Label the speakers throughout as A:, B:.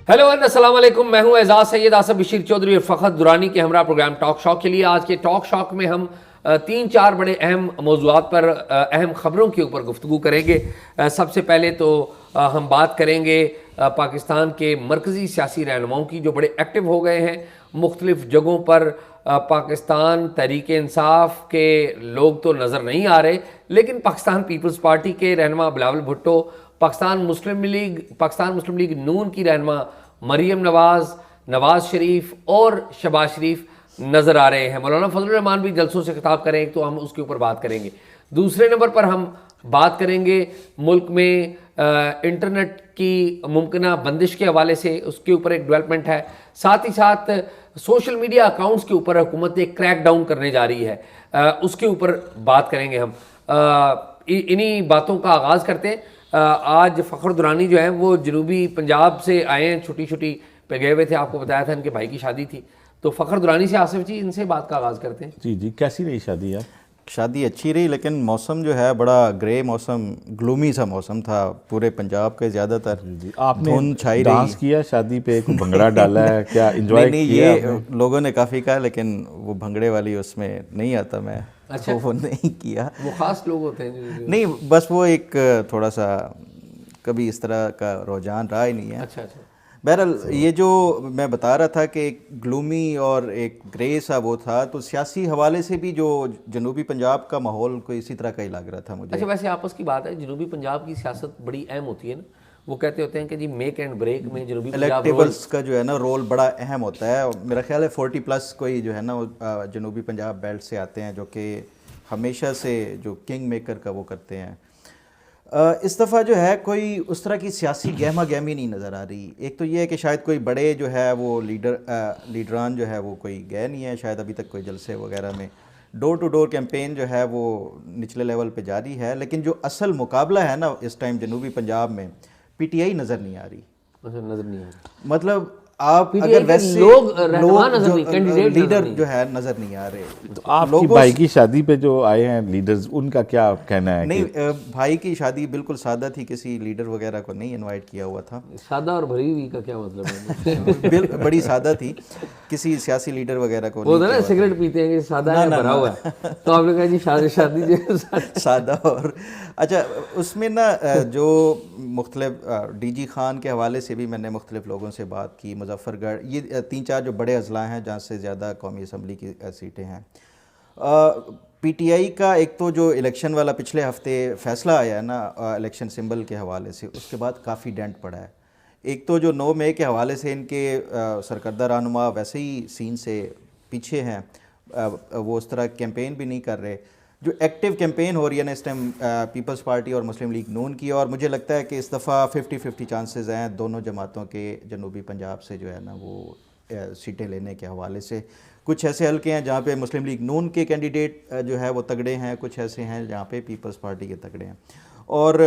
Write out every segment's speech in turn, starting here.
A: Hello अस्सलाम वालेकुम, मैं हूं एजाज सैयद आसफ बशीर चौधरी और फ़खर दुरानी के हमरा प्रोग्राम टॉक शॉक के लिए। आज के टॉक शॉक में हम 3-4 बड़े अहम मौज़ूआत पर अहम ख़बरों के ऊपर गुफ्तगू करेंगे। सबसे पहले तो हम बात करेंगे पाकिस्तान के मरकज़ी सियासी रहनुमाओं की जो बड़े एक्टिव हो गए हैं मुख्तलिफ़ जगहों पर। पाकिस्तान तहरीक इंसाफ के लोग तो नज़र नहीं आ रहे, लेकिन पाकिस्तान पीपल्स पार्टी के रहनुमा बिलावल भुट्टो, पाकिस्तान मुस्लिम लीग नून की रहनुमा मरीम नवाज शरीफ और शहबाज शरीफ नज़र आ रहे हैं। मौलाना फजलुर रहमान भी जलसों से खिताब करें तो हम उसके ऊपर बात करेंगे। दूसरे नंबर पर हम बात करेंगे मुल्क में इंटरनेट की मुमकिना बंदिश के हवाले से, उसके ऊपर एक डेवलपमेंट है। साथ ही साथ सोशल मीडिया अकाउंट्स के ऊपर हुकूमत एक क्रैक डाउन करने जा रही है, उसके ऊपर बात करेंगे हम। इन्हीं बातों का आगाज़ करते हैं। आज फ़खर दुरानी जो है वो जनूबी पंजाब से आए हैं, छुट्टी पे गए हुए थे। आपको बताया था इनके भाई की शादी थी, तो फ़खर दुरानी से आसिफ जी इनसे बात का आगाज़ करते हैं।
B: जी, कैसी रही शादी यार?
C: शादी अच्छी रही, लेकिन मौसम जो है बड़ा ग्रे मौसम, ग्लूमी सा मौसम था पूरे पंजाब के ज़्यादातर।
B: जी, आपने
C: धुंध छाई
B: डांस
C: रही।
B: किया शादी पे, कोई भंगड़ा डाला है क्या? एंजॉय
C: नहीं,
B: किया
C: ये
B: आपने?
C: लोगों ने काफ़ी कहा, लेकिन वो भंगड़े वाली उसमें नहीं आता मैं।
A: अच्छा।
C: तो वो नहीं किया।
A: वो ख़ास लोग होते हैं
C: नहीं, बस वो एक थोड़ा सा कभी इस तरह का रुझान रहा ही नहीं है।
A: अच्छा।
C: बहरहाल ये जो मैं बता रहा था कि एक ग्लूमी और एक ग्रे सा वो था, तो सियासी हवाले से भी जो जनूबी पंजाब का माहौल कोई इसी तरह का ही लग रहा था मुझे।
A: अच्छा, वैसे आपस की बात है, जनूबी पंजाब की सियासत बड़ी अहम होती है ना। वो कहते होते हैं कि जी मेक एंड ब्रेक में जनूबी पंजाब
C: इलेक्टेबल्स का जो है ना रोल बड़ा अहम होता है। मेरा ख्याल है 40+ कोई जो है ना वो जनूबी पंजाब बेल्ट से आते हैं, जो कि हमेशा से जो किंग मेकर का वो करते हैं। इस दफ़ा जो है कोई उस तरह की सियासी गहमा गहमी नहीं नज़र आ रही। एक तो ये है कि शायद कोई बड़े जो है वो लीडरान जो है वो कोई गए नहीं है, शायद अभी तक कोई जलसे वगैरह में। डोर टू डोर कैंपेन जो है वो निचले लेवल पे जारी है, लेकिन जो असल मुकाबला है ना इस टाइम जनूबी पंजाब में, पीटीआई नज़र नहीं आ रही।
A: नज़र नहीं आ रही।
C: मतलब आप
A: PTI
C: अगर
A: के
C: वैसे
A: लोग नज़र नहीं,
C: जो
A: कैंडिडेट
C: लीडर जो है नज़र नहीं आ रहे।
B: तो आपकी भाई की शादी पे जो आए हैं लीडर्स, उनका क्या कहना है?
C: नहीं, भाई की शादी बिल्कुल सादा थी, किसी लीडर वगैरह को नहीं इनवाइट किया हुआ था।
A: सादा और भरी हुई का क्या मतलब है?
C: बड़ी सादा थी, किसी सियासी लीडर वगैरह को
A: वो
C: नहीं
A: ना सिगरेट पीते हैं कि सादा है भरा हुआ है, तो आपने कहा जी शादी जो है
C: सादा। और अच्छा, उसमें ना जो मुख्तलिफ डीजी खान के हवाले से भी मैंने मुख्तलिफ लोगों से बात की। मुजफ्फरगढ़, ये 3-4 जो बड़े अजला हैं जहाँ से ज़्यादा कौमी असम्बली की सीटें हैं। पीटीआई का एक तो जो इलेक्शन वाला पिछले हफ्ते फ़ैसला आया है ना इलेक्शन सिंबल के हवाले से, उसके बाद काफ़ी डेंट पड़ा है। एक तो जो 9 मई के हवाले से इनके सरकर्दा रहनुमा वैसे ही सीन से पीछे हैं, वो उस तरह कैंपेन भी नहीं कर रहे। जो एक्टिव कैंपेन हो रही है ना इस टाइम पीपल्स पार्टी और मुस्लिम लीग नून की, और मुझे लगता है कि इस दफ़ा 50-50 चांसेस हैं दोनों जमातों के जनूबी पंजाब से जो है ना वो सीटें लेने के हवाले से। कुछ ऐसे हल्के हैं जहाँ पे मुस्लिम लीग नून के कैंडिडेट जो है वो तगड़े हैं, कुछ ऐसे हैं जहाँ पे पीपल्स पार्टी के तगड़े हैं, और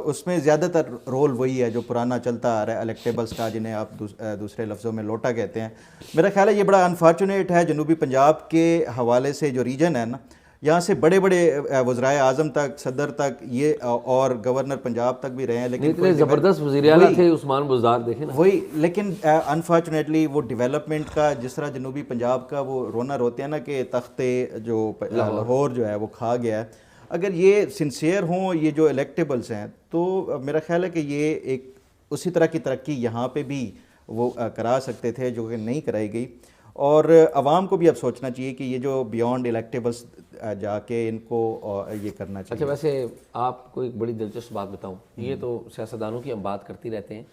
C: उसमें ज़्यादातर रोल वही है जो पुराना चलता आ रहा है इलेक्टेबल्स का, जिन्हें आप दूसरे लफ्ज़ों में लोटा कहते हैं। मेरा ख्याल है ये बड़ा अनफॉर्चुनेट है जनूबी पंजाब के हवाले से। जो रीजन है ना, यहाँ से बड़े बड़े वज़राए आज़म तक, सदर तक, ये और गवर्नर पंजाब तक भी रहे हैं, लेकिन
A: इतने ज़बरदस्त वज़ीर आला थे उस्मान बुज़दार, देखे ना
C: वही। लेकिन अनफॉर्चुनेटली वो डेवलपमेंट का, जिस तरह जनूबी पंजाब का वो रोना रोते हैं ना कि तख्ते जो लाहौर जो है वो खा गया है, अगर ये सिंसियर हों ये जो इलेक्टेबल्स हैं, तो मेरा ख्याल है कि ये एक उसी तरह की तरक्की यहाँ पे भी वो करा सकते थे जो कि नहीं कराई गई। और आवाम को भी अब सोचना चाहिए कि ये जो बियॉन्ड इलेक्टेबल्स जाके इनको ये करना चाहिए।
A: अच्छा, वैसे आपको एक बड़ी दिलचस्प बात बताऊं, ये तो सियासतदानों की हम बात करते रहते हैं।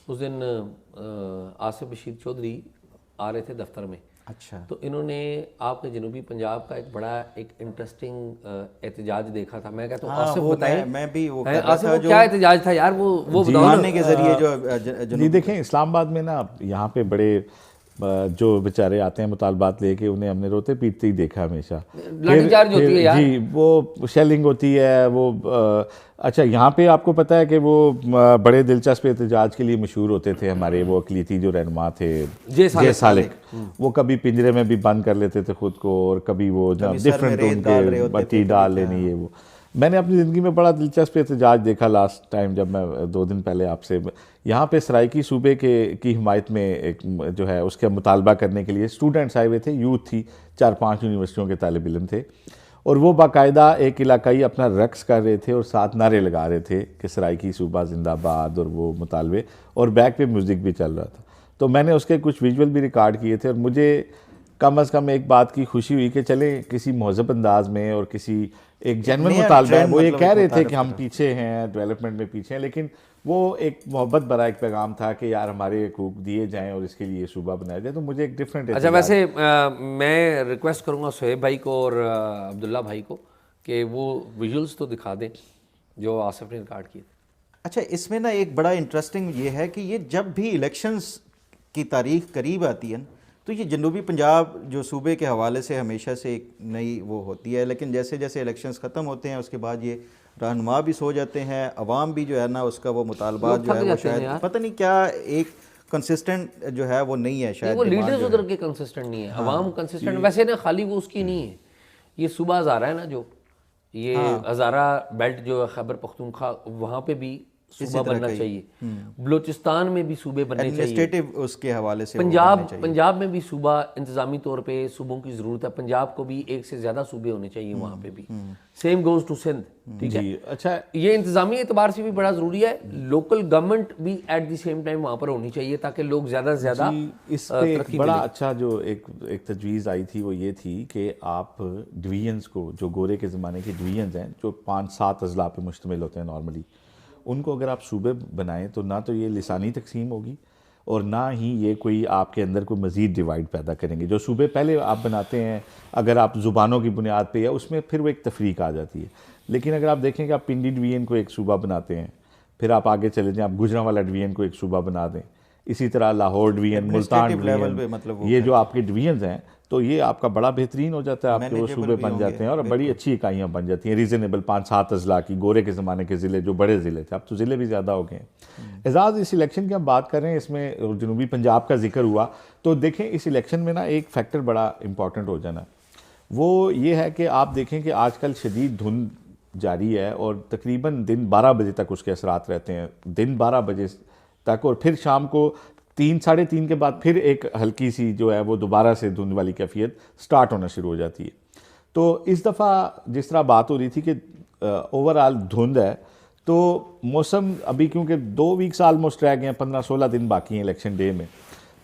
A: उस दिन आसिफ बशीर चौधरी आ रहे थे दफ्तर में।
C: अच्छा,
A: तो इन्होंने आपके जनूबी पंजाब का एक बड़ा एक इंटरेस्टिंग एहतजाज देखा था। मैं कहता हूँ आसिफ बताएं,
C: मैं भी वो
A: आसिफ वो क्या एहतजाज था यार, वो
C: बताने के जरिए जो
B: जी देखें, इस्लामाबाद में ना यहाँ पे बड़े जो बेचारे आते हैं मुतालबात लेके, उन्हें हमने रोते पीटते ही देखा हमेशा।
A: लाठीचार्ज होती है यार।
B: जी, वो शेलिंग होती है वो। अच्छा, यहाँ पे आपको पता है कि वो बड़े दिलचस्प एहतजाज के लिए मशहूर होते थे हमारे वो अक़लीती जो रहनुमा थे, जे सालिक। वो कभी पिंजरे में भी बंद कर लेते थे खुद को, और कभी वो डिफरेंट उनके बत्ती डाल लेनी, ये वो। मैंने अपनी ज़िंदगी में बड़ा दिलचस्प एहतजाज देखा लास्ट टाइम जब मैं 2 दिन पहले आपसे यहाँ पे सराइकी सूबे की हिमायत में एक जो है उसका मुतालबा करने के लिए स्टूडेंट्स आए हुए थे, यूथ थी, 4-5 यूनिवर्सिटियों के तालिब इल्म थे, और वो बाकायदा एक इलाकाई अपना रक्स कर रहे थे और साथ नारे लगा रहे थे कि सराइकी सूबा जिंदाबाद और वो मुतालबे, और बैक पे म्यूज़िक भी चल रहा था। तो मैंने उसके कुछ विजुअल भी रिकॉर्ड किए थे और मुझे कम अज़ कम एक बात की खुशी हुई कि चले किसी महज़ब अंदाज में और किसी एक जेन्युइन मुतालबा है। वो ये कह रहे थे कि हम पीछे हैं, डेवलपमेंट में पीछे हैं, लेकिन वो एक मोहब्बत भरा एक पैगाम था कि यार हमारे हकूक़ दिए जाएं और इसके लिए सूबा बनाया जाए। तो मुझे एक डिफरेंट
A: अच्छा, वैसे मैं रिक्वेस्ट करूँगा सोहेब भाई को और अब्दुल्ला भाई को कि वो विजुअल्स तो दिखा दें जो आसिफ ने रिकॉर्ड किए।
C: अच्छा, इसमें ना एक बड़ा इंटरेस्टिंग ये है कि ये जब भी इलेक्शंस की तारीख करीब आती है तो ये जनूबी पंजाब जो सूबे के हवाले से हमेशा से एक नई वो होती है, लेकिन जैसे जैसे इलेक्शंस ख़त्म होते हैं उसके बाद ये रहनुमा भी सो जाते हैं, अवाम भी जो है ना उसका वो मुतालबात जो है वो शायद पता नहीं क्या एक कंसिस्टेंट जो है वो नहीं है, शायद
A: वो लीडर्स उधर के कंसिस्टेंट नहीं है, अवाम कंसिस्टेंट वैसे ना, खाली वो उसकी नहीं है। ये सूबा हज़ारा है ना, जो ये हज़ारा बेल्ट जो है खैबर पख्तूनख्वा, वहाँ पे भी सूबा बनना चाहिए, बलूचिस्तान में भी सूबे बनने चाहिए,
C: एडमिनिस्ट्रेटिव उसके हवाले से
A: पंजाब में भी सूबा इंतजामी तौर पे सूबों की ज़रूरत है। पंजाब को भी एक से ज़्यादा सूबे होने चाहिए वहाँ पे भी, सेम गोज़ टू सिंध, ठीक है।
B: अच्छा,
A: ये इंतजामी एतबार से भी बड़ा ज़रूरी है, लोकल गवर्नमेंट भी एट द सेम टाइम वहाँ पर होनी चाहिए ताकि लोग ज़्यादा से ज़्यादा
B: इस पे बड़ा अच्छा जो एक तजवीज़ आई थी वो ये थी कि आप डिवीजन्स को, जो गोरे के ज़माने के डिवीजन्स हैं जो 5-7 अजला पे मुश्तमिल होते हैं नॉर्मली, उनको अगर आप सूबे बनाएं तो ना तो ये लिसानी तकसीम होगी और ना ही ये कोई आपके अंदर कोई मज़ीद डिवाइड पैदा करेंगे। जो सूबे पहले आप बनाते हैं अगर आप ज़ुबानों की बुनियाद पे, या उसमें फिर वो एक तफरीक आ जाती है। लेकिन अगर आप देखें कि आप पिंडी डिवीजन को एक सूबा बनाते हैं, फिर आप आगे चले जाएँ, आप गुजरांवाला डिवीजन को एक सूबा बना दें, इसी तरह लाहौर डिवीजन, मुल्तान डिवीजन, मतलब ये जो आपके डिवीजन्स हैं, तो ये आपका बड़ा बेहतरीन हो जाता है, आपके वो सूबे बन जाते हैं और बड़ी अच्छी इकाइयाँ बन जाती हैं, रीज़नेबल 5-7 अजला की। गोरे के ज़माने के ज़िले जो बड़े ज़िले थे, अब तो ज़िले भी ज़्यादा हो गए हैं। एजाज़, इस इलेक्शन की हम बात कर रहे हैं, इसमें जनूबी पंजाब का जिक्र हुआ, तो देखें इस इलेक्शन में ना एक फैक्टर बड़ा इंपॉर्टेंट हो जाना, वो ये है कि आप देखें कि आजकल शदीद धुंध जारी है और तकरीबन दिन 12 बजे तक उसके असरात रहते हैं, दिन 12 बजे तक, और फिर शाम को 3-3:30 के बाद फिर एक हल्की सी जो है वो दोबारा से धुंध वाली कैफियत स्टार्ट होना शुरू हो जाती है। तो इस दफ़ा जिस तरह बात हो रही थी कि ओवरऑल धुंध है, तो मौसम अभी क्योंकि 2 वीक्स आलमोस्ट रह गए हैं, 15-16 दिन बाकी हैं इलेक्शन डे में,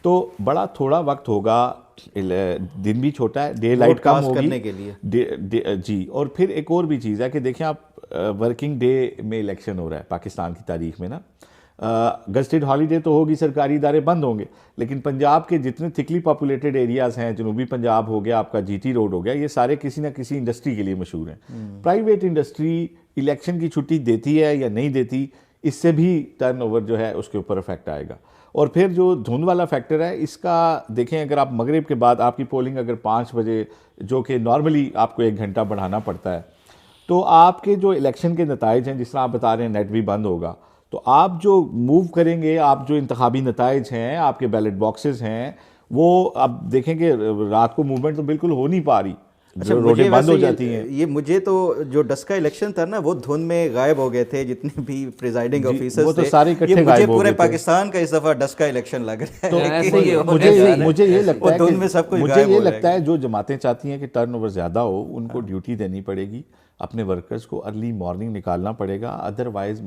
B: तो बड़ा थोड़ा वक्त होगा, दिन भी छोटा है, डे लाइट कम होगी करने के लिए जी। और फिर एक और भी चीज़ है कि देखें आप, वर्किंग डे में इलेक्शन हो रहा है पाकिस्तान की तारीख में ना, गस्टेड हॉलीडे तो होगी, सरकारी इदारे बंद होंगे, लेकिन पंजाब के जितने थिकली पॉपुलेटेड एरियाज़ हैं, जनूबी पंजाब हो गया, आपका जीटी रोड हो गया, ये सारे किसी ना किसी इंडस्ट्री के लिए मशहूर हैं। प्राइवेट इंडस्ट्री इलेक्शन की छुट्टी देती है या नहीं देती, इससे भी टर्नओवर जो है उसके ऊपर इफेक्ट आएगा। और फिर जो धुंध वाला फैक्टर है, इसका देखें, अगर आप मगरिब के बाद आपकी पोलिंग अगर 5 बजे, जो कि नॉर्मली आपको 1 घंटा बढ़ाना पड़ता है, तो आपके जो इलेक्शन के नताइज हैं, जिस तरह आप बता रहे हैं नेट भी बंद होगा, तो आप जो मूव करेंगे, आप जो इंतखाबी नताइज हैं, आपके बैलेट बॉक्सेस हैं, वो अब देखें कि रात को मूवमेंट तो बिल्कुल हो नहीं पा रही,
C: अच्छा, रोडें बंद हो जाती हैं। ये मुझे तो जो डस्का इलेक्शन था ना, वो धुंध में गायब हो गए थे जितने भी प्रिजाइडिंग ऑफिसर्स,
B: वो तो सारे इकट्ठे गायब हो गए थे।
C: पूरे पाकिस्तान का इस दफा डस्का इलेक्शन लग रहा है।
B: तो मुझे ये लगता है जो जमातें चाहती हैं कि टर्नओवर ज़्यादा हो, उनको ड्यूटी देनी पड़ेगी, अपने वर्कर्स को अर्ली मॉर्निंग निकालना पड़ेगा, अदरवाइज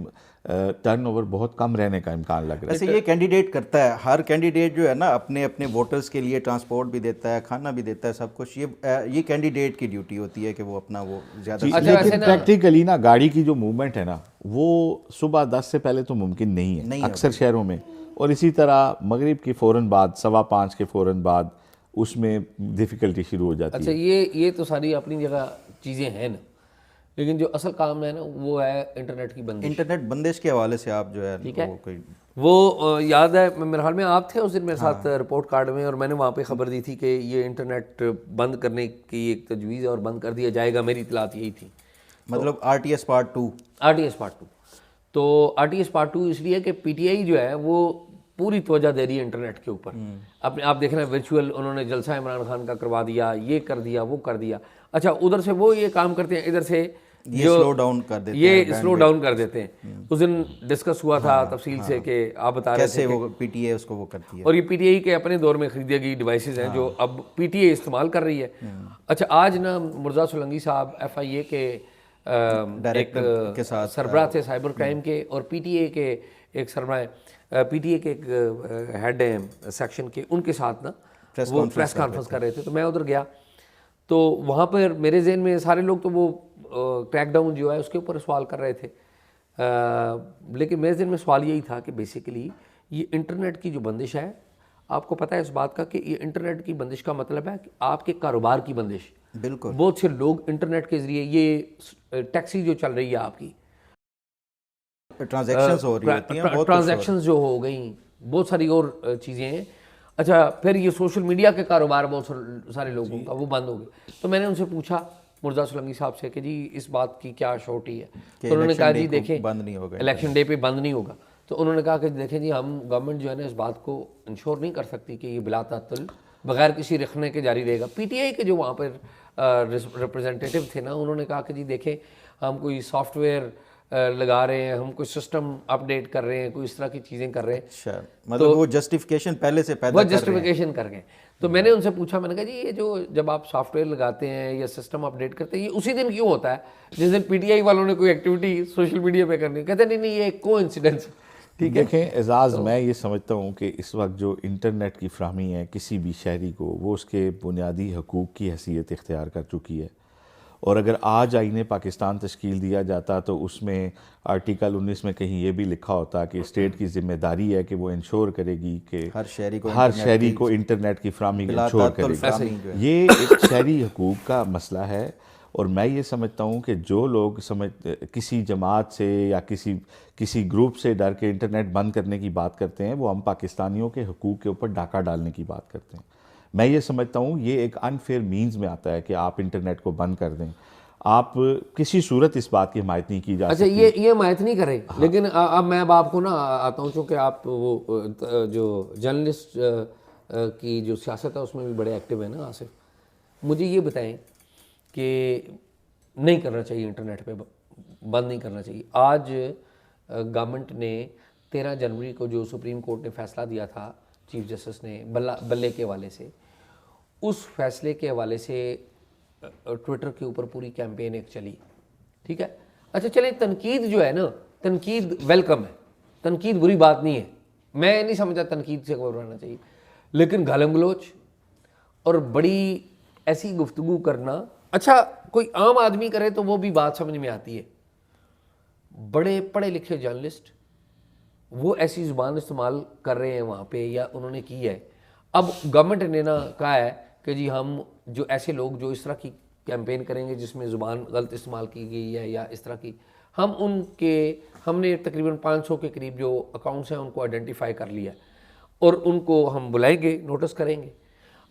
B: टर्नओवर बहुत कम रहने का इम्कान लग रहा है।
C: ऐसे ये कैंडिडेट करता है, हर कैंडिडेट जो है ना अपने अपने वोटर्स के लिए ट्रांसपोर्ट भी देता है, खाना भी देता है, सब कुछ ये कैंडिडेट की ड्यूटी होती है कि वो अपना वो ज़्यादा।
B: लेकिन प्रैक्टिकली ना गाड़ी की जो मूवमेंट है ना, वो सुबह 10 से पहले तो मुमकिन नहीं है अक्सर शहरों में, और इसी तरह मगरिब के फ़ौरन बाद, 5:15 के फ़ौरन बाद उसमें डिफ़िकल्टी शुरू हो जाती है।
A: अच्छा, ये तो सारी अपनी जगह चीज़ें हैं ना, लेकिन जो असल काम है ना वो है इंटरनेट की बंदिश।
C: इंटरनेट बंदिश के हवाले से आप जो है,
A: ठीक है, वो याद है मेरे ख्याल में आप थे उस दिन मेरे साथ रिपोर्ट कार्ड में, और मैंने वहाँ पे खबर दी थी कि ये इंटरनेट बंद करने की एक तजवीज़ है और बंद कर दिया जाएगा, मेरी इतलात यही थी।
C: मतलब RTS पार्ट 2।
A: RTS पार्ट 2, तो RTS पार्ट 2 इसलिए कि PTI जो है वो पूरी तवज्जो दे रही है इंटरनेट के ऊपर। अपने आप देख रहे हैं वर्चुअल उन्होंने जलसा इमरान खान का करवा दिया, ये कर दिया, वो कर दिया। अच्छा, उधर से वो ये काम करते हैं, इधर से
C: ये स्लो डाउन कर देते
A: ये
C: हैं,
A: स्लो डाउन कर देते हैं। उस दिन डिस्कस हुआ था तफसील से कि आप बता रहे थे
C: कैसे वो पीटीए उसको वो करती है।
A: और ये पीटीआई के अपने दौर में खरीदी गई डिवाइसेस हैं जो अब पीटीए इस्तेमाल कर रही है। अच्छा, आज ना मुर्जा सोलंकी साहब FIA के
C: डायरेक्टर के साथ
A: सरबराह थे साइबर क्राइम के, और पीटीए के एक सरबराह, पीटीए के एक हेड हैं सेक्शन के, उनके साथ ना वो प्रेस कॉन्फ्रेंस कर रहे थे। तो मैं उधर गया तो वहाँ पर मेरे जहन में सारे लोग तो वो क्रैकडाउन जो है उसके ऊपर सवाल कर रहे थे, लेकिन मेरे जहन में सवाल यही था कि बेसिकली ये इंटरनेट की जो बंदिश है, आपको पता है इस बात का कि ये इंटरनेट की बंदिश का मतलब है कि आपके कारोबार की बंदिश।
C: बिल्कुल,
A: बहुत से लोग इंटरनेट के ज़रिए, ये टैक्सी जो चल रही है आपकी,
C: ट्रांजैक्शंस हो रही होती हैं, बहुत
A: ट्रांजैक्शंस जो हो गई, बहुत सारी और चीज़ें हैं। अच्छा, फिर ये सोशल मीडिया के कारोबार बहुत सारे लोगों का वो बंद हो गए। तो मैंने उनसे पूछा मुर्जा सोलंकी साहब से कि जी इस बात की क्या श्योरिटी है। तो उन्होंने कहा जी देखें
C: बंद नहीं होगा,
A: इलेक्शन डे पे बंद नहीं होगा। तो उन्होंने कहा कि देखें जी, हम गवर्नमेंट जो है ना इस बात को इंश्योर नहीं कर सकती कि ये बिला तातुल बगैर किसी रखने के जारी रहेगा। पीटीआई के जो वहाँ पर रिप्रेजेंटेटिव थे ना, उन्होंने कहा कि जी देखें, हम कोई सॉफ्टवेयर लगा रहे हैं, हम कोई सिस्टम अपडेट कर रहे हैं, कोई इस तरह की चीज़ें कर रहे हैं।
C: अच्छा, मतलब वो जस्टिफिकेशन पहले से पैदा
A: वो जस्टिफिकेशन कर गए। तो मैंने उनसे पूछा, मैंने कहा जी ये जो जब आप सॉफ्टवेयर लगाते हैं या सिस्टम अपडेट करते हैं, ये उसी दिन क्यों होता है जिस दिन पीटीआई वालों ने कोई एक्टिविटी सोशल मीडिया पे करनी? कहते नहीं नहीं, ये कोइंसिडेंस। ठीक है,
B: देखें एजाज़, मैं ये समझता हूँ कि इस वक्त जो इंटरनेट की फ्राहमी है किसी भी शहरी को, वो उसके बुनियादी हकूक़ की हैसियत इख्तियार कर चुकी है। और अगर आज आईने पाकिस्तान तश्कील दिया जाता तो उसमें आर्टिकल 19 में कहीं ये भी लिखा होता कि स्टेट की जिम्मेदारी है कि वो इंश्योर करेगी कि
C: हर
B: शहरी को इंटरनेट की फ्राहमी इंश्योर करेगी। ये एक शहरी हकूक़ का मसला है। और मैं ये समझता हूँ कि जो लोग किसी जमात से या किसी ग्रुप से डर के इंटरनेट बंद करने की बात करते हैं, वो हम पाकिस्तानियों के हकूक़ के ऊपर डाका डालने की बात करते हैं। मैं ये समझता हूँ ये एक अनफेयर मीन्स में आता है कि आप इंटरनेट को बंद कर दें। आप किसी सूरत इस बात की हिमायत नहीं की जा सकती।
A: अच्छा, ये हिमायत नहीं करें। हाँ। लेकिन अब मैं आपको ना आता हूँ, चूँकि आप वो जो जर्नलिस्ट की जो सियासत है उसमें भी बड़े एक्टिव है ना आसिफ, मुझे ये बताएं कि नहीं करना चाहिए, इंटरनेट पे बंद नहीं करना चाहिए। आज गवर्नमेंट ने 13 जनवरी को जो सुप्रीम कोर्ट ने फैसला दिया था चीफ जस्टिस ने बल्ले के हवाले से, उस फैसले के हवाले से ट्विटर के ऊपर पूरी कैंपेन एक चली। ठीक है, अच्छा चले, तनकीद जो है ना, तनकीद वेलकम है, तनकीद बुरी बात नहीं है, मैं नहीं समझता तनकीद से घबराना चाहिए। लेकिन गालम गलोच और बड़ी ऐसी गुफ्तगू करना, अच्छा कोई आम आदमी करे तो वो भी बात समझ में आती है, बड़े पढ़े लिखे जर्नलिस्ट वो ऐसी ज़ुबान इस्तेमाल कर रहे हैं वहाँ पे, या उन्होंने की है। अब गवर्नमेंट ने ना कहा है कि जी हम जो ऐसे लोग जो इस तरह की कैंपेन करेंगे जिसमें ज़ुबान गलत इस्तेमाल की गई है या इस तरह की, हमने तकरीबन 500 के करीब जो अकाउंट्स हैं उनको आइडेंटिफाई कर लिया और उनको हम बुलाएंगे, नोटिस करेंगे।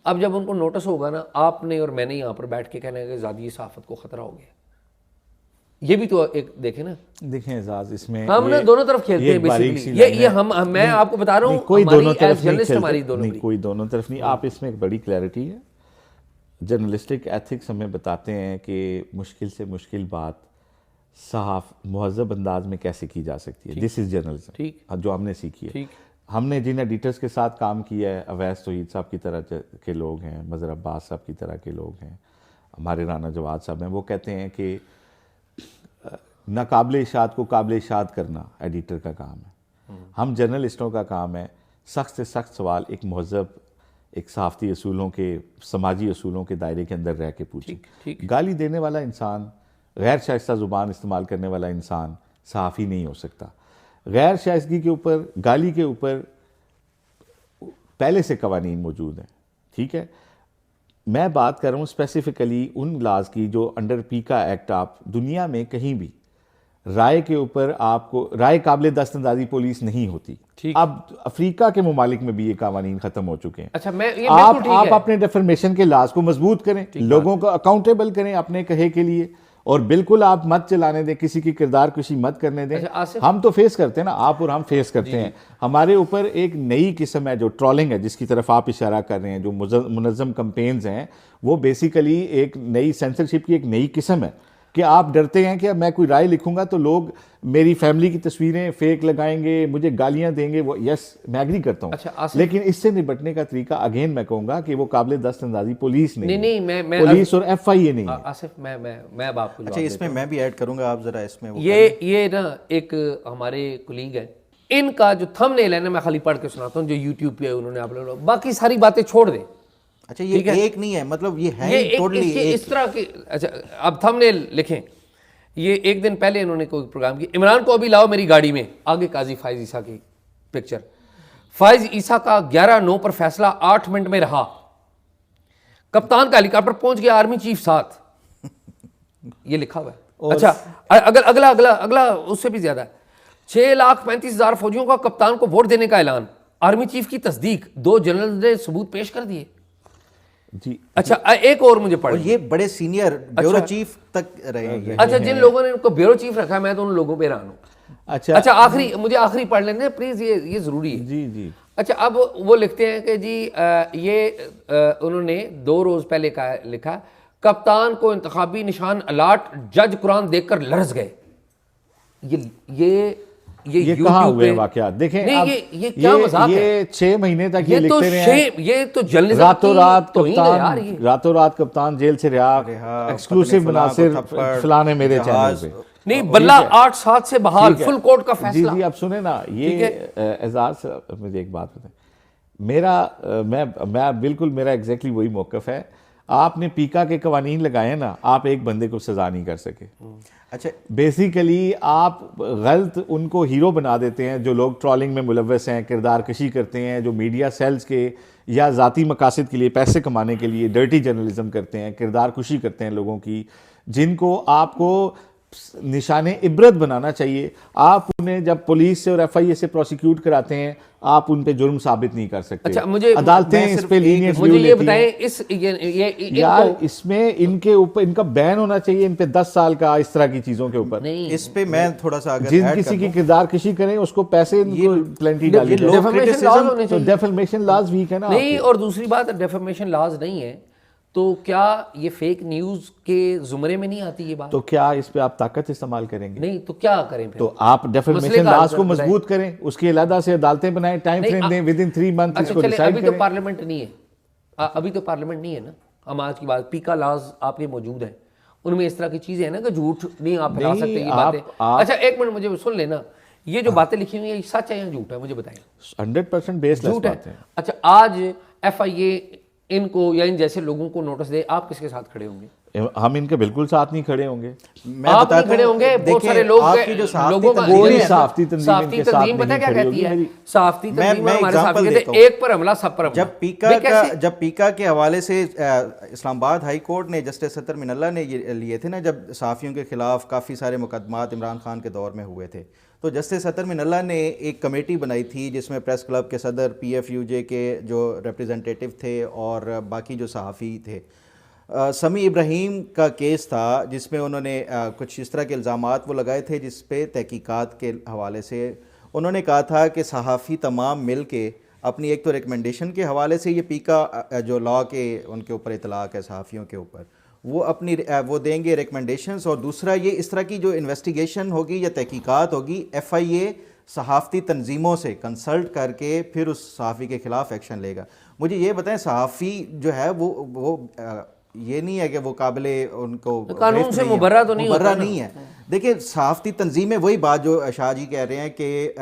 A: अब जब उनको नोटिस होगा ना, आपने और मैंने यहाँ पर बैठ के कहना है कि ज़ाती सहाफ़त को ख़तरा हो गया, ये भी तो एक देखें ना।
B: देखें एजाज, इसमें
A: हम ना दोनों तरफ खेलते हैं बेसिकली। ये मैं आपको बता रहा हूँ,
B: कोई दोनों तरफ
A: नहीं,
B: कोई दोनों तरफ नहीं। आप इसमें एक बड़ी क्लैरिटी है। जर्नलिस्टिक एथिक्स हमें बताते हैं कि मुश्किल से मुश्किल बात मुहज़्ज़ब अंदाज में कैसे की जा सकती है। दिस इज़ जर्नलिज्म, जो हमने सीखी है। हमने जिन एडिटर्स के साथ काम किया है, अवैस तौहीद साहब की तरह के लोग हैं, मज़हर अब्बास साहब की तरह के लोग हैं, हमारे राना जवाद साहब हैं, वो कहते हैं कि नाकाबिल इशात को काबिल इशात करना एडिटर का काम है। हम जर्नलिस्टों का काम है सख्त से सख्त सवाल एक मुहज़्ज़ब, एक सहाफ़ती असूलों के, समाजी असूलों के दायरे के अंदर रह के पूछें। गाली देने वाला इंसान, गैर शाइस्ता ज़ुबान इस्तेमाल करने वाला इंसान सहाफ़ी नहीं हो सकता। गैर शाइस्तगी के ऊपर, गाली के ऊपर पहले से कवानीन मौजूद हैं। ठीक है, मैं बात कर रहा हूँ स्पेसिफ़िकली उन लाज की जो अंडर पीका एक्ट, आप दुनिया में कहीं भी राय के ऊपर आपको राय काबिल दस्तंदाजी पुलिस नहीं होती। अब अफ्रीका के मुमालिक में भी ये कानून खत्म हो चुके हैं।
A: अच्छा,
B: आप अपने डिफर्मेशन के लाज को मजबूत करें, लोगों को अकाउंटेबल करें अपने कहे के लिए, और बिल्कुल आप मत चलाने दें, किसी की किरदार कुशी मत करने दें। हम तो फेस करते हैं ना, आप और हम फेस करते हैं। हमारे ऊपर एक नई किस्म है जो ट्रोलिंग है, जिसकी तरफ आप इशारा कर रहे हैं, जो मुनज़्ज़म कैंपेन्स हैं, वो बेसिकली एक नई सेंसरशिप की एक नई किस्म है। कि आप डरते हैं कि मैं कोई राय लिखूंगा तो लोग मेरी फैमिली की तस्वीरें फेक लगाएंगे, मुझे गालियां देंगे। वो यस, मैं एग्री करता हूँ।
A: अच्छा,
B: लेकिन इससे निपटने का तरीका अगेन मैं कहूंगा कि वो काबिल दस्तअंदाजी पुलिस
A: नहीं, मैं
B: पुलिस और FIA नहीं है।
A: आसिफ, मैं अब आपको
C: अच्छा, इसमें मैं भी ऐड करूंगा, आप जरा इसमें वो
A: ये ना एक हमारे कुलीग है, इनका जो थंबनेल है ना, मैं खाली पढ़ के सुनाता हूँ जो यूट्यूब पे उन्होंने अपलोड, बाकी सारी बातें छोड़ दें।
C: अच्छा, ये एक नहीं है, मतलब ये है टोटली
A: इस तरह की। अच्छा, अब थंबनेल लिखें। ये एक दिन पहले इन्होंने कोई प्रोग्राम किया, इमरान को अभी लाओ मेरी गाड़ी में, आगे काजी फाइज ईसा की पिक्चर। फाइज ईसा का 11/9 पर फैसला 8 मिनट में रहा। कप्तान का हेलीकॉप्टर पहुंच गया, आर्मी चीफ साथ। ये लिखा हुआ है। अच्छा, अगला अगला अगला उससे भी ज्यादा, 6,35,000 फौजियों का कप्तान को वोट देने का ऐलान, आर्मी चीफ की तस्दीक, 2 जनरल ने सबूत पेश कर दिए
B: जी।
A: अच्छा, एक और मुझे पढ़,
C: ये बड़े सीनियर ब्यूरो चीफ तक रहे हैं।
A: अच्छा, जिन लोगों ने उनको ब्यूरो चीफ रखा है, मैं तो उन लोगों पे हैरान हूं। अच्छा, आखिरी मुझे आखिरी पढ़ लेने प्लीज, ये जरूरी है।
B: जी जी।
A: अच्छा, अब वो लिखते हैं कि जी उन्होंने 2 रोज पहले लिखा, कप्तान को इंतखाबी निशान अलाट, जज कुरान देखकर लरस गए। ये
B: कहाँ हुए वाकयात देखें।
A: नहीं, ये क्या मजाक है?
B: ये 6 महीने तक ये लिखते रहे हैं।
A: ये तो जर्नलिज्म
B: रातों रात कप्तान जेल से रिहा, एक्सक्लूसिव मुनासिर फलाने मेरे चैनल पे।
A: नहीं, बल्ला 8-7 से बहाल, फुल कोर्ट का फैसला।
B: जी जी, आप सुने ना, ये एजाज मुझे एक बात बताएं, मैं बिल्कुल मेरा एग्जैक्टली वही मौकफ है। आपने पीका के कवानीन लगाए ना, आप एक बंदे को सजा नहीं कर सके।
C: अच्छा,
B: बेसिकली आप गलत उनको हीरो बना देते हैं, जो लोग ट्रॉलिंग में मुलव्वस हैं, किरदार कशी करते हैं, जो मीडिया सेल्स के या ज़ाती मकासद के लिए, पैसे कमाने के लिए डर्टी जर्नलिज्म करते हैं, किरदार कुशी करते हैं लोगों की, जिनको आपको निशाने इबरत बनाना चाहिए। आप उन्हें जब पुलिस से और FIA से प्रोसिक्यूट कराते हैं, आप उन पे जुर्म साबित नहीं कर सकते।
A: अच्छा, मुझे
B: अदालतें इस पे लीनियंट व्यू
A: ये बताएं,
B: यार इसमें इनके ऊपर इनका बैन होना चाहिए, इन पे 10 साल का, इस तरह की चीजों के ऊपर।
C: इस पे मैं थोड़ा सा अगर
B: जिन किसी की किरदार कशी करें उसको पैसे इनको प्लेंटी डालिए। डेफेमेशन लॉज वीक है ना।
A: नहीं, और दूसरी बात, डेफेमेशन लॉज नहीं है तो क्या ये फेक न्यूज के जुमरे में नहीं आती ये बात?
B: तो क्या इस पे आप ताकत इस्तेमाल करेंगे?
A: नहीं तो क्या करें फिर?
B: तो आप डेफेमेशन लॉज को मजबूत करें, उसकी अलग से अदालतें बनाएं, टाइम फ्रेम दें, विद इन 3 मंथ इसको डिसाइड करें।
A: अभी तो पार्लियामेंट नहीं है, अभी तो पार्लियामेंट नहीं है ना। हम आज की बात, पीका लॉज आपके मौजूद है, उनमें इस तरह की चीजें हैं ना कि झूठ नहीं आप फैला सकते ये बातें। अच्छा, एक मिनट मुझे सुन लेना, ये जो बातें लिखी हुई है सच है या झूठ है, मुझे बताएं।
B: 100% बेसलेस बात है।
A: अच्छा, आज FIA इनको या इन जैसे लोगों को नोटिस दे, आप किसके साथ खड़े होंगे?
B: हम इनके बिल्कुल साथ नहीं खड़े होंगे।
A: आप नहीं खड़े होंगे, बहुत सारे लोग, लोगों का
B: साफ्ती तंजीम
A: पता क्या कहती है? साफ्ती तंजीम हमारे साथ कहते हैं, एक पर हमला सब पर हमला।
C: जब पीका के हवाले से इस्लामाबाद हाई कोर्ट ने जस्टिस सत्तर मिनल्ला ने ये लिए थे ना, जब सहाफ़ियों के खिलाफ काफ़ी सारे मुकदमात इमरान खान के दौर में हुए थे, तो जस्टिस सत्तर मिनल्ला ने एक कमेटी बनाई थी जिसमें प्रेस क्लब के सदर, PFUJ के जो रिप्रेजेंटेटिव थे और बाकी जो सहाफ़ी थे। समी इब्राहीम का केस था जिसमें उन्होंने कुछ इस तरह के इल्ज़ामात वो लगाए थे, जिस पे तहकीकात के हवाले से उन्होंने कहा था कि सहाफ़ी तमाम मिल के अपनी एक तो रिकमेंडेशन के हवाले से, ये पीका जो लॉ के उनके ऊपर इतलाक़ है सहाफ़ियों के ऊपर, वो अपनी वो देंगे रिकमेंडेशंस, और दूसरा ये इस तरह की जो इन्वेस्टिगेशन होगी या तहकीकात होगी, FIA सहाफ़ती तंजीमों से कंसल्ट करके फिर उस सहाफ़ी के ख़िलाफ़ एक्शन लेगा। मुझे ये बताएं, सहाफ़ी जो है वो ये नहीं है कि वो काबिले उनको
A: कानून से मुबर्रा तो नहीं
C: है। देखिए, सहाफ़ती तंजीमें, वही बात जो शाह जी कह रहे हैं कि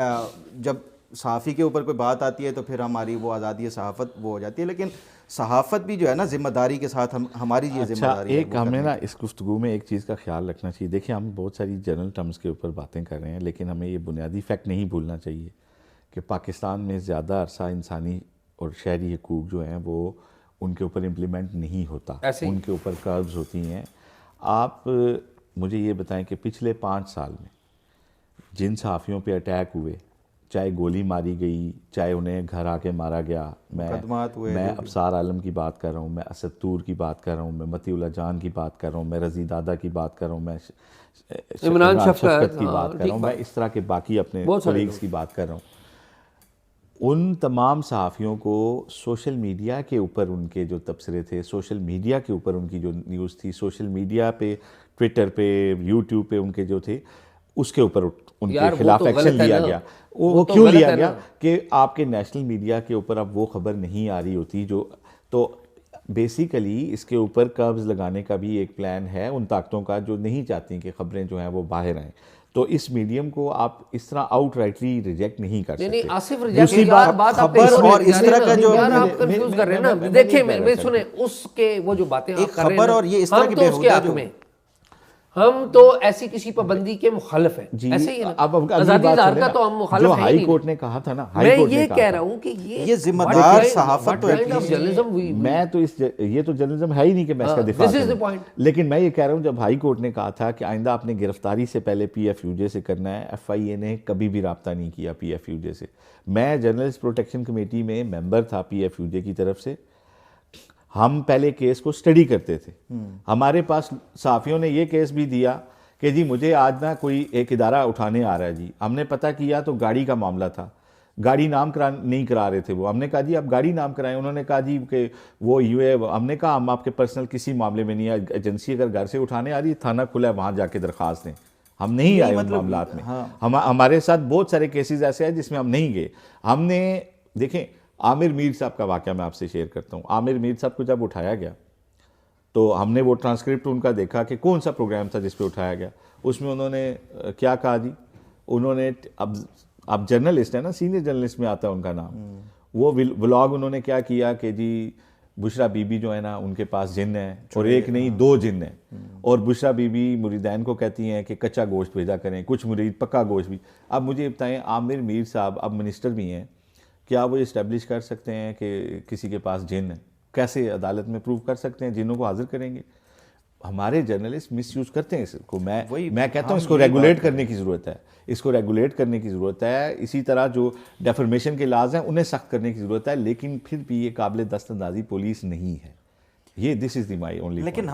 C: जब सहाफ़ी के ऊपर कोई बात आती है तो फिर हमारी वो आज़ादी सहाफ़त वो हो जाती है, लेकिन सहाफ़त भी जो है ना जिम्मेदारी के साथ हमारी ये जिम्मेदारी है।
B: एक हमें ना इस गुफ्तगू में एक चीज़ का ख्याल रखना चाहिए। देखिए, हम बहुत सारी जनरल टर्म्स के ऊपर बातें कर रहे हैं, लेकिन हमें ये बुनियादी फैक्ट नहीं भूलना चाहिए कि पाकिस्तान में ज़्यादा अरसा इंसानी और शहरी हकूक़ जो हैं वो उनके ऊपर इम्प्लीमेंट नहीं होता, उनके ऊपर कर्व्स होती हैं। आप मुझे ये बताएं कि पिछले 5 साल में जिन सहाफ़ियों पे अटैक हुए, चाहे गोली मारी गई, चाहे उन्हें घर आके मारा गया, मैं अबसार आलम की बात कर रहा हूँ, मैं असद तूर की बात कर रहा हूँ, मैं मतीउल्लाह जान की बात कर रहा हूँ, मैं रज़ी दादा की बात कर रहा हूँ, मैं इमरान शफ़क़त की बात कर रहा हूँ, मैं इस तरह के बाकी अपने कोलीग्स की बात कर रहा हूँ। उन तमाम सहाफ़ियों को सोशल मीडिया के ऊपर उनके जो तबसरे थे, सोशल मीडिया के ऊपर उनकी जो न्यूज़ थी, सोशल मीडिया पे, ट्विटर पे, यूट्यूब पे उनके जो थे, उसके ऊपर उनके खिलाफ एक्शन लिया गया। वो क्यों लिया गया कि आपके नेशनल मीडिया के ऊपर अब वो खबर नहीं आ रही होती जो, तो बेसिकली इसके ऊपर कब्ज़ लगाने का भी एक प्लान है उन ताकतों का जो नहीं चाहती कि ख़बरें जो हैं वो बाहर आएँ। तो इस मीडियम को आप इस तरह आउटराइटली रिजेक्ट नहीं कर सकते।
A: नहीं, आसिफ दूसरी बात
C: खबर और इस तरह का जो
A: आप कंफ्यूज कर रहे हैं ना, देखिए मैं सुने उसके वो जो बातें आप कर रहे हैं,
C: खबर और ये इस तरह की बेहुदा जो
A: हम तो ऐसी किसी पाबंदी के मुखालिफ हैं, ऐसे ही है ना।
B: अब
A: आजादी इज़हार का तो हम मुखालिफ हैं।
B: हाई कोर्ट ने कहा था ना,
A: मैं ये कह रहा हूँ कि
C: ये जिम्मेदार सहाफत तो
B: मैं तो ये तो जर्नलिज्म है ही नहीं कि मैं इसका दिफा करूं। लेकिन मैं ये कह रहा हूँ जब हाई कोर्ट ने कहा था कि आइंदा आपने गिरफ्तारी से पहले PFUJ से करना है, FIA ने कभी भी राब्ता नहीं किया PFUJ से। मैं जर्नलिस्ट प्रोटेक्शन कमेटी में मेंबर था PFUJ की तरफ से। हम पहले केस को स्टडी करते थे। हमारे पास सहाफ़ियों ने ये केस भी दिया कि जी मुझे आज ना कोई एक इदारा उठाने आ रहा है जी। हमने पता किया तो गाड़ी का मामला था, गाड़ी नाम नहीं करा रहे थे वो। हमने कहा जी आप गाड़ी नाम कराएं। उन्होंने कहा जी कि वो हमने कहा हम आपके पर्सनल किसी मामले में नहीं है, एजेंसी अगर घर से उठाने आ रही है, थाना खुला है, वहाँ जाके दरख्वास्त दें। हम नहीं आए उन मामलात में। हमारे साथ बहुत सारे केसेस ऐसे हैं जिसमें हम नहीं गए। हमने देखें आमिर मीर साहब का वाक़या मैं आपसे शेयर करता हूँ। आमिर मीर साहब को जब उठाया गया तो हमने वो ट्रांसक्रिप्ट उनका देखा कि कौन सा प्रोग्राम था जिस पे उठाया गया। उसमें उन्होंने क्या कहा जी, उन्होंने अब जर्नलिस्ट है ना, सीनियर जर्नलिस्ट में आता है उनका नाम, वो व्लॉग उन्होंने क्या किया कि जी बुशरा बीबी जो है ना उनके पास जिन है, और एक नहीं 2 जिन है, और बुशरा बीबी मुरीदैन को कहती हैं कि कच्चा गोश्त भेजा करें, कुछ मुरीद पक्का गोश्त भी। अब मुझे बताएं आमिर मीर साहब अब मिनिस्टर भी हैं, क्या वो इस्टेब्लिश कर सकते हैं कि किसी के पास जिन है? कैसे अदालत में प्रूव कर सकते हैं? जिनों को हाजिर करेंगे? हमारे जर्नलिस्ट मिसयूज़ करते हैं इसको। मैं कहता हूँ इसको रेगुलेट करने की ज़रूरत है, इसको रेगुलेट करने की ज़रूरत है। इसी तरह जो डेफर्मेशन के लाज हैं उन्हें सख्त करने की ज़रूरत है, लेकिन फिर भी ये काबिल दस्तंदाजी पुलिस नहीं है। ये this is the my only.
C: लेकिन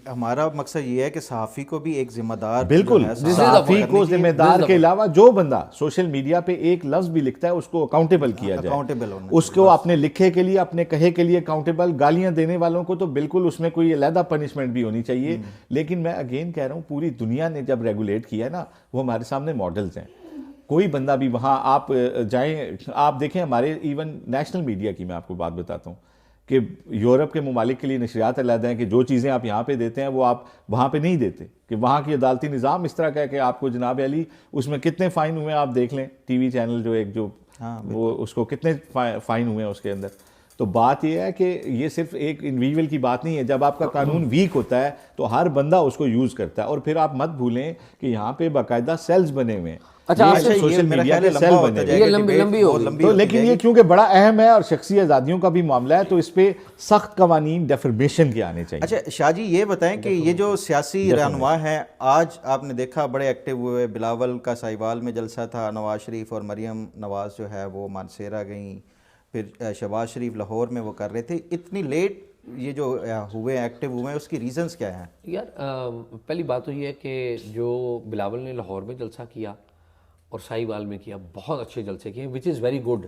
C: हमारा मकसद ये है कि सहाफ़ी को भी एक जिम्मेदार,
B: बिल्कुल सहाफ़ी को जिम्मेदार के अलावा जो बंदा सोशल मीडिया पे एक लफ्ज़ भी लिखता है उसको अकाउंटेबल किया जाए, अकाउंटेबल उसको अपने लिखे के लिए, अपने कहे के लिए अकाउंटेबल। गालियां देने वालों को तो बिल्कुल उसमें कोई अलहदा पनिशमेंट भी होनी चाहिए। लेकिन मैं अगेन कह रहा हूँ पूरी दुनिया ने जब रेगुलेट किया ना, वो हमारे सामने मॉडल्स हैं। कोई बंदा भी वहाँ आप जाएँ, आप देखें हमारे इवन नेशनल मीडिया की मैं आपको बात बताता हूँ कि यूरोप के ममालिक के लिए नशरियात अलग हैं कि जो चीज़ें आप यहाँ पे देते हैं वो आप वहाँ पे नहीं देते, कि वहाँ की अदालती निज़ाम इस तरह का है कि आपको जनाब अली उसमें कितने फ़ाइन हुए आप देख लें। TV चैनल जो एक जो वो उसको कितने फ़ाइन हुए हैं उसके अंदर। तो बात यह है कि ये सिर्फ एक इंडिविजुअल की बात नहीं है। जब आपका कानून वीक होता है तो हर बंदा उसको यूज़ करता है। और फिर आप मत भूलें कि यहाँ पे बाकायदा सेल्स बने हुए हैं।
A: अच्छा,
B: सोशल मीडिया के सेल बने हुए हैं,
A: लंबी होगी
B: तो, लेकिन ये क्योंकि बड़ा अहम है और शख्सी आज़ादियों का भी मामला है, तो इस पे सख्त कवानीन डेफर्मेशन के आने चाहिए।
C: अच्छा शाह जी, ये बताएं कि ये जो सियासी रहनुमा हैं, आज आपने देखा बड़े एक्टिव हुए। बिलावल का साहिवाल में जलसा था, नवाज शरीफ और मरियम नवाज जो है वो मानसेरा गई, फिर शहबाज शरीफ लाहौर में वो कर रहे थे। इतनी लेट ये जो हुए एक्टिव हुए, उसकी रीजंस क्या हैं?
A: यार पहली बात तो ये है कि जो बिलावल ने लाहौर में जलसा किया और साहिवाल में किया, बहुत अच्छे जलसे किए, विच इज़ वेरी गुड।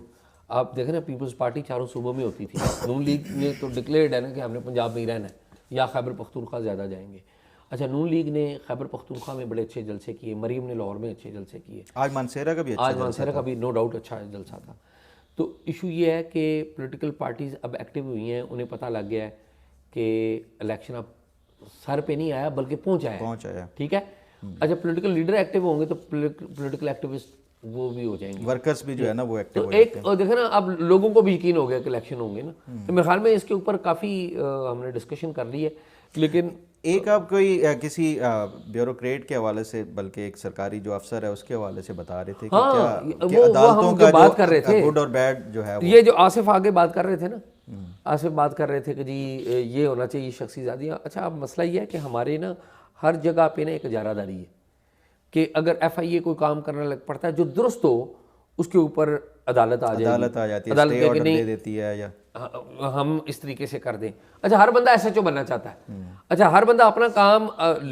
A: आप देखें ना, पीपल्स पार्टी चारों सूबों में होती थी। नून लीग ने तो डिक्लेयर्ड है ना कि हमने पंजाब में ही रहना है या खैबर पख्तूनख्वा ज़्यादा जाएंगे। अच्छा, नून लीग ने खैबर पख्तूनख्वा में बड़े अच्छे जलसे किए, मरीम ने लाहौर में अच्छे जलसे किए,
C: आज मानसेरा का भी
A: आज मानसेरा का भी नो डाउट अच्छा जलसा था। तो इशू ये है कि पॉलिटिकल पार्टीज़ अब एक्टिव हुई हैं, उन्हें पता लग गया है कि इलेक्शन अब सर पे नहीं आया बल्कि पहुँच आया। ठीक है। अच्छा, पॉलिटिकल लीडर एक्टिव होंगे तो पॉलिटिकल एक्टिविस्ट वो भी हो जाएंगे,
C: वर्कर्स भी जो है ना वो एक्टिव
A: तो एक देखे ना, अब लोगों को भी यकीन हो गया कि इलेक्शन होंगे ना। तो मेरे ख्याल में इसके ऊपर काफ़ी हमने डिस्कशन कर ली है। लेकिन
C: एक आप कोई किसी ब्यूरोक्रेट के हवाले से, बल्कि एक सरकारी जो अफसर है उसके हवाले से बता रहे थे कि क्या अदालतों का बात कर रहे थे, गुड और बैड जो है
A: ये जो आसिफ आगे बात कर रहे थे ना, आसिफ बात कर रहे थे कि जी ये होना चाहिए शख्सी आज़ादियाँ। अच्छा, अब मसला ये है कि हमारे ना हर जगह पे ना एक इजारादारी है कि अगर FIA कोई काम करने लग पड़ता है जो दुरुस्त हो, उसके ऊपर अदालत आ जाती है,
C: अदालत दे देती है या
A: हम इस तरीके से कर दें। अच्छा, हर बंदा SHO बनना चाहता है। अच्छा, हर बंदा अपना काम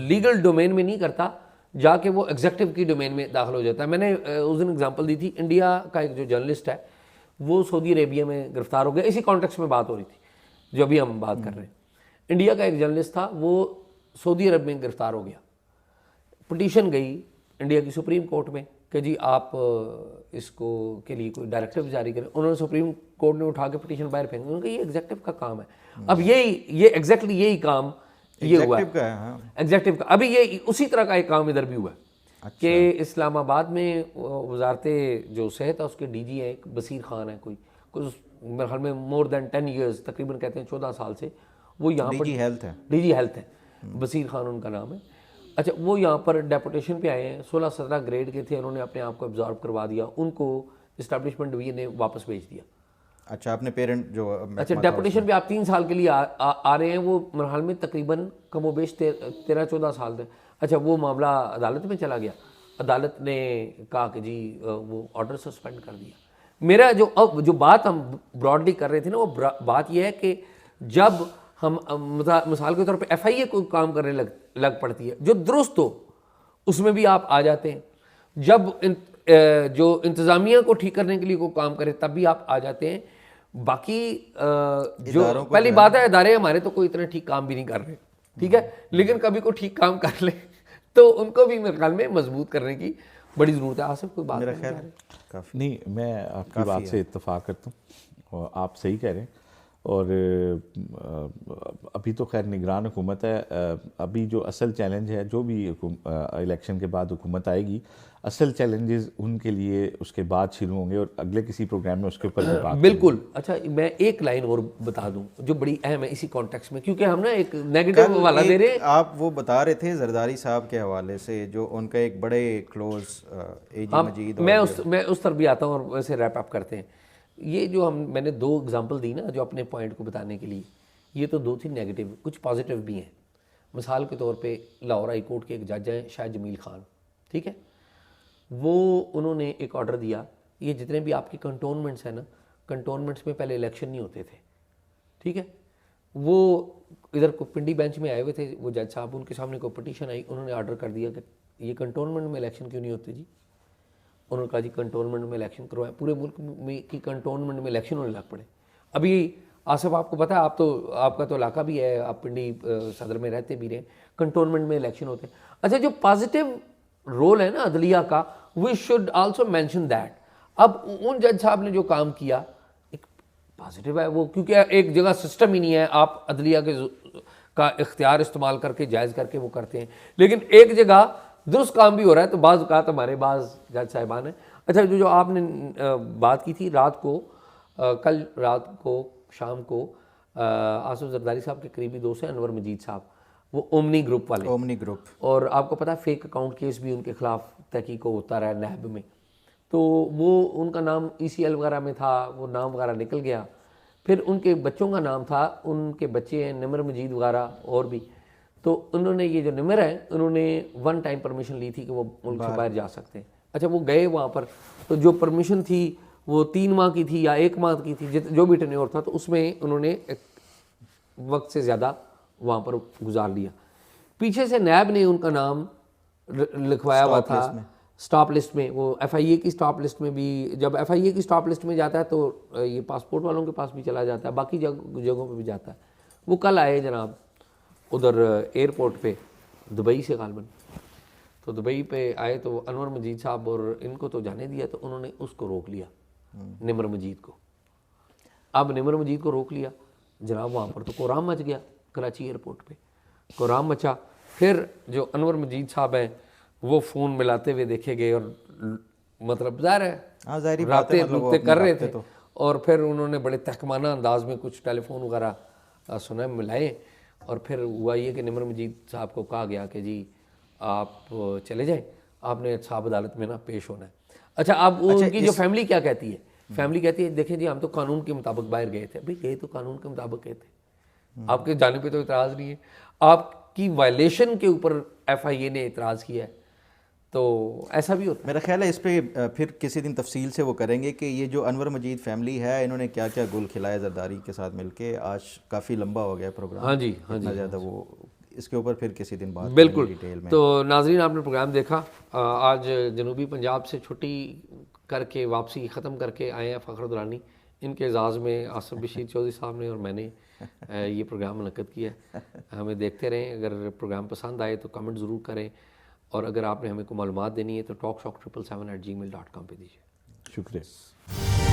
A: लीगल डोमेन में नहीं करता, जाके वो एग्जेक्टिव की डोमेन में दाखिल हो जाता है। मैंने उस दिन एग्जांपल दी थी, इंडिया का एक जो जर्नलिस्ट है वो सऊदी अरेबिया में गिरफ्तार हो गया। इसी कॉन्टेक्स्ट में बात हो रही थी जो अभी हम बात कर रहे हैं। इंडिया का एक जर्नलिस्ट था, वो सऊदी अरब में गिरफ्तार हो गया। पिटीशन गई इंडिया की सुप्रीम कोर्ट में कि जी आप इसको के लिए कोई डायरेक्टिव जारी करें। उन्होंने सुप्रीम कोर्ट ने उठा के पिटीशन बाहर फेंक दी। उन्होंने कहा ये एग्जेक्टिव का काम है। अब ये एग्जैक्टली यही काम ये हुआ एग्जेक्टिव का। अभी ये उसी तरह का एक काम इधर भी हुआ कि इस्लामाबाद में वजारत जो सेहत है उसके डीजी है एक बसीर खान है, कोई मेरे ख्याल में मोर देन 10 ईयर्स, तकरीबन कहते हैं 14 साल से वो यहाँ पर डीजी हेल्थ है, बसीर खान उनका नाम है। अच्छा, वो यहाँ पर डेपुटेशन पे आए हैं, 16-17 ग्रेड के थे, उन्होंने अपने आप को एब्जॉर्ब करवा दिया, उनको इस्टेब्लिशमेंट डिवीजन ने वापस भेज दिया।
C: अच्छा, अपने पेरेंट जो
A: अच्छा डेपुटेशन पे आप 3 साल के लिए आ रहे हैं, वो मेरे ख्याल में तकरीबन कमोबेश 13-14 साल थे। अच्छा, वो मामला अदालत में चला गया, अदालत ने कहा कि जी वो ऑर्डर सस्पेंड कर दिया। मेरा जो बात हम ब्रॉडली कर रहे थे ना, वो बात यह है कि जब हम मिसाल के तौर पे FIA को काम करने लग पड़ती है जो दुरुस्त हो, उसमें भी आप आ जाते हैं। जब जो इंतज़ामिया को ठीक करने के लिए कोई काम करे तब भी आप आ जाते हैं। बाकी जो पहली बात है, इदारे हमारे तो कोई इतना ठीक काम भी नहीं कर रहे, ठीक है, लेकिन कभी को ठीक काम कर ले तो उनको भी मेरे ख्याल में मजबूत करने की बड़ी ज़रूरत है। आसिफ कोई बात
B: नहीं, मैं आपकी बात से इत्तेफाक करता हूँ और आप सही कह रहे हैं। और अभी तो खैर निगरान हुकूमत है, अभी जो असल चैलेंज है, जो भी इलेक्शन के बाद हुकूमत आएगी, असल चैलेंजेस उनके लिए उसके बाद शुरू होंगे और अगले किसी प्रोग्राम में उसके ऊपर बात
A: बिल्कुल। अच्छा, मैं एक लाइन और बता दूं जो बड़ी अहम है इसी कॉन्टेक्स्ट में, क्योंकि हम ना एक नेगेटिव वाला दे रहे हैं।
C: आप वो बता रहे थे जरदारी साहब के हवाले से, जो उनका एक बड़े क्लोज एजी मजीद,
A: मैं उस तरफ भी आता हूँ और वैसे रैप अप करते हैं। ये जो मैंने 2 एग्जाम्पल दी ना जो अपने पॉइंट को बताने के लिए, ये तो 2 थी नेगेटिव, कुछ पॉजिटिव भी हैं। मिसाल के तौर पे लाहौर हाई कोर्ट के एक जज हैं शाहिद जमील खान, ठीक है, वो उन्होंने एक ऑर्डर दिया, ये जितने भी आपके कंटोनमेंट्स हैं ना, कंटोनमेंट्स में पहले इलेक्शन नहीं होते थे, ठीक है, वो इधर को पिंडी बेंच में आए हुए थे वो जज साहब, उनके सामने कोई पटिशन आई, उन्होंने ऑर्डर कर दिया कि ये कंटोनमेंट में इलेक्शन क्यों नहीं होते जी। उन्होंने कहा जी कंटोनमेंट में इलेक्शन करवाएं, पूरे मुल्क में की कंटोनमेंट में इलेक्शन होने लग पड़े। अभी आसिफ आपको पता है, आपका तो इलाका भी है, आप पिंडी सदर में रहते भी रहे, कंटोनमेंट में इलेक्शन होते हैं। अच्छा, जो पॉजिटिव रोल है ना अदलिया का, we should also mention that. अब उन जज साहब ने जो काम किया एक पॉजिटिव है वो, क्योंकि एक जगह सिस्टम ही नहीं है, आप अदलिया का इख्तियार इस्तेमाल करके जायज़ करके वो करते हैं, लेकिन एक जगह दुरुस्त काम भी हो रहा है, तो बाज़ औक़ात हमारे बाज़ जज साहिबान हैं। अच्छा, जो आपने बात की थी रात को, कल रात को शाम को आसिफ जरदारी साहब के करीबी दोस्त हैं अनवर मजीद साहब, वो ओमनी ग्रुप वाले,
C: ओमनी ग्रुप,
A: और आपको पता है फेक अकाउंट केस भी उनके खिलाफ तहकीक होता रहा नैब में, तो वो उनका नाम ECL वगैरह में था, वो नाम वगैरह निकल गया। फिर उनके बच्चों का नाम था, उनके बच्चे हैं निमर मजीद वगैरह और भी, तो उन्होंने ये जो निमर है उन्होंने 1 टाइम परमिशन ली थी कि वो मुल्क से बाहर जा सकते हैं। अच्छा, वो गए वहाँ पर, तो जो परमिशन थी वो 3 माह की थी या 1 माह की थी, जो भी टेन्योर था, तो उसमें उन्होंने एक वक्त से ज़्यादा वहाँ पर गुजार लिया। पीछे से नैब ने उनका नाम लिखवाया हुआ था स्टॉप लिस्ट में, वो FIA की स्टॉप लिस्ट में भी, जब FIA की स्टॉप लिस्ट में जाता है तो ये पासपोर्ट वालों के पास भी चला जाता है, बाकी जगहों पे भी जाता है। वो कल आए जनाब उधर एयरपोर्ट पे दुबई से गालबन, तो दुबई पे आए तो अनवर मजीद साहब और इनको तो जाने दिया, तो उन्होंने उसको रोक लिया निमर मजीद को। अब निमर मजीद को रोक लिया जनाब, वहाँ पर तो कोहराम मच गया, कराची एयरपोर्ट पे कोहराम मचा। फिर जो अनवर मजीद साहब हैं वो फ़ोन मिलाते हुए देखे गए और मतलब ज़ाहिर है रातें रुकते कर रहे थे, और फिर उन्होंने बड़े तहकमाना अंदाज में कुछ टेलीफोन वगैरह सुना मिलाए, और फिर हुआ ये कि निमर मजीद साहब को कहा गया कि जी आप चले जाएं, आपने साहब अदालत में ना पेश होना है। अच्छा, अब उनकी जो फैमिली क्या कहती है, फैमिली कहती है देखें जी हम तो कानून के मुताबिक बाहर गए थे। भाई गए तो कानून के मुताबिक गए थे, आपके जाने पे तो इतराज़ नहीं है, आपकी वायलेशन के ऊपर FIA ने इतराज़ किया है, तो ऐसा भी होता है।
C: मेरा ख्याल है इस पर फिर किसी दिन तफसील से वो करेंगे कि ये जो अनवर मजीद फैमिली है इन्होंने क्या क्या गुल खिलाया जरदारी के साथ मिलके। आज काफ़ी लंबा हो गया प्रोग्राम,
A: हाँ जी, हाँ जी,
C: ज़्यादा वो इसके ऊपर फिर किसी दिन बात
A: बिल्कुल
C: डिटेल में।
A: तो नाजरीन आपने प्रोग्राम देखा, आज जनूबी पंजाब से छुट्टी करके वापसी ख़त्म करके आए हैं फ़खर दुरानी। इनके एजाज़ में आसिफ बशीर चौधरी साहब ने और मैंने ये प्रोग्राम मुनक़्क़द किया है। हमें देखते रहें, अगर प्रोग्राम पसंद आए तो कमेंट ज़रूर करें, और अगर आपने हमें को मालूमात देनी है तो talkshok777@gmail.com पे दीजिए।
B: शुक्रिया।